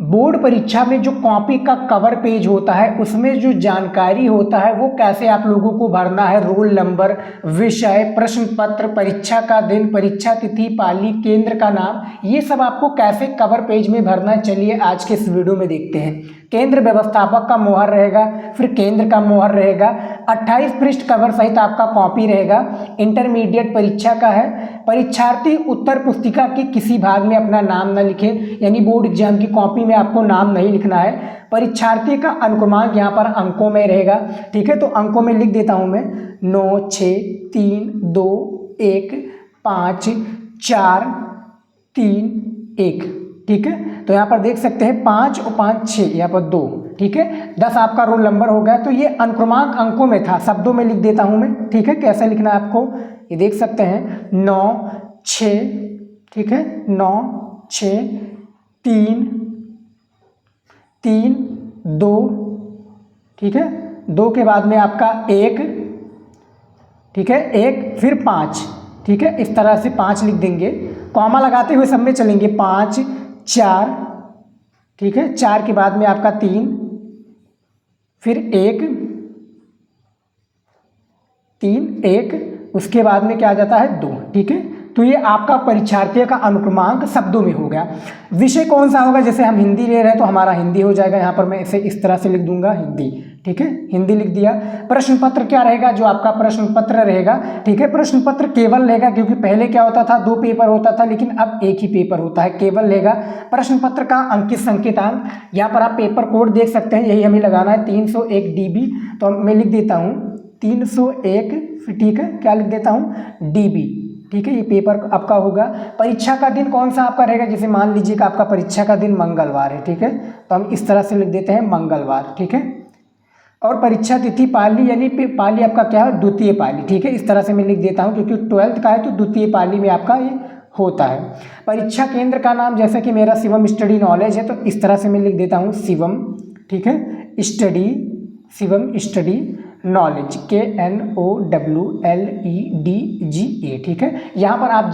Board परीक्षा में जो कॉपी का कवर पेज होता है उसमें जो जानकारी होता है वो कैसे आप लोगों को भरना है, रोल नंबर, विषय, प्रश्न पत्र, परीक्षा का दिन, परीक्षा तिथि, पाली, केंद्र का नाम, ये सब आपको कैसे कवर पेज में भरना है, चलिए आज के इस वीडियो में देखते हैं। केंद्र व्यवस्थापक का मोहर रहेगा, फिर केंद्र का मोहर रहेगा, 28 पृष्ठ कवर सहित आपका कॉपी रहेगा। इंटरमीडिएट परीक्षा का है। परीक्षार्थी उत्तर पुस्तिका के किसी भाग में अपना नाम न लिखे, यानी बोर्ड एग्जाम की कॉपी में आपको नाम नहीं लिखना है। परीक्षार्थी का अंकक्रमांक यहाँ पर अंकों में रहेगा, ठीक है, तो अंकों में लिख देता हूँ मैं 9, 6, 3, 2, 1, 5, 4, 3, 1, ठीक है। तो यहाँ पर देख सकते हैं 5 और 5 6, यहाँ पर 2, ठीक है। 10 आपका रोल नंबर हो गया। तो ये अनुक्रमांक अंकों में था, शब्दों में लिख देता हूँ मैं, ठीक है। कैसे लिखना है आपको ये देख सकते हैं 9, 6, ठीक है, 9, 6, 3, 3, 2, ठीक है, 2 के बाद में आपका 1, ठीक है, 1 फिर 5, ठीक है, इस तरह से 5 लिख देंगे। कॉमा लगाते हुए सब में चलेंगे 5, 4, ठीक है, 4 के बाद में आपका 3, फिर 1, 3, 1, उसके बाद में क्या आ जाता है 2, ठीक है। तो ये आपका परीक्षार्थियों का अनुक्रमांक शब्दों में हो गया। विषय कौन सा होगा, जैसे हम हिंदी ले रहे हैं तो हमारा हिंदी हो जाएगा, यहाँ पर मैं इसे इस तरह से लिख दूंगा हिंदी, ठीक है, हिंदी लिख दिया। प्रश्न पत्र क्या रहेगा, जो आपका प्रश्न पत्र रहेगा, ठीक है, प्रश्न पत्र केवल रहेगा, क्योंकि पहले क्या होता था 2 पेपर होता था, लेकिन अब एक ही पेपर होता है, केवल रहेगा। प्रश्न पत्र का अंकित संकेतांक, यहाँ पर आप पेपर कोड देख सकते हैं, यही हमें लगाना है 301 DB, तो मैं लिख देता हूँ 301, ठीक है, क्या लिख देता हूँ DB, ठीक है, ये पेपर आपका होगा। परीक्षा का दिन कौन सा आपका रहेगा, जैसे मान लीजिए कि आपका परीक्षा का दिन मंगलवार है, ठीक है, तो हम इस तरह से लिख देते हैं मंगलवार, ठीक है। और परीक्षा तिथि पाली, यानी पाली आपका क्या है, द्वितीय पाली, ठीक है, इस तरह से मैं लिख देता हूँ, क्योंकि 12th का है तो द्वितीय पाली में आपका ये होता है। परीक्षा केंद्र का नाम, जैसे कि मेरा शिवम स्टडी नॉलेज है, तो इस तरह से मैं लिख देता हूँ शिवम, ठीक है, study, Shivam study knowledge, KNOWLEDGA, ठीक है। यहाँ पर आप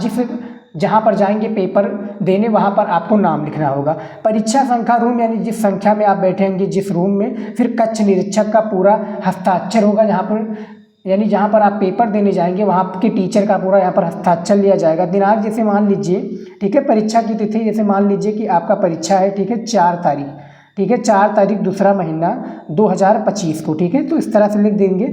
जहाँ पर जाएंगे पेपर देने वहाँ पर आपको नाम लिखना होगा। परीक्षा संख्या रूम, यानी जिस संख्या में आप बैठेंगे जिस रूम में, फिर कक्ष निरीक्षक का पूरा हस्ताक्षर होगा, जहाँ पर यानी जहाँ पर आप पेपर देने जाएंगे वहाँ के टीचर का पूरा यहाँ पर हस्ताक्षर लिया जाएगा। दिनांक जैसे मान लीजिए, ठीक है, परीक्षा की तिथि जैसे मान लीजिए कि आपका परीक्षा है, ठीक है, 4 तारीख, ठीक है, 4 तारीख दूसरा महीना 2025 को, ठीक है, तो इस तरह से लिख देंगे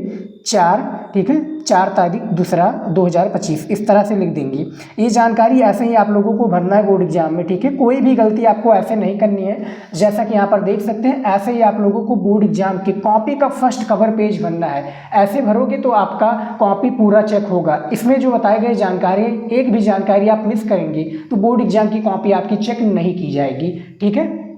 4, ठीक है, 4 तारीख दूसरा 2025, इस तरह से लिख देंगे। ये जानकारी ऐसे ही आप लोगों को भरना है बोर्ड एग्जाम में, ठीक है, कोई भी गलती आपको ऐसे नहीं करनी है। जैसा कि यहाँ पर देख सकते हैं, ऐसे ही आप लोगों को बोर्ड एग्जाम की कॉपी का फर्स्ट कवर पेज भरना है। ऐसे भरोगे तो आपका कॉपी पूरा चेक होगा। इसमें जो बताए गए जानकारी, एक भी जानकारी आप मिस करेंगे तो बोर्ड एग्जाम की कॉपी आपकी चेक नहीं की जाएगी, ठीक है।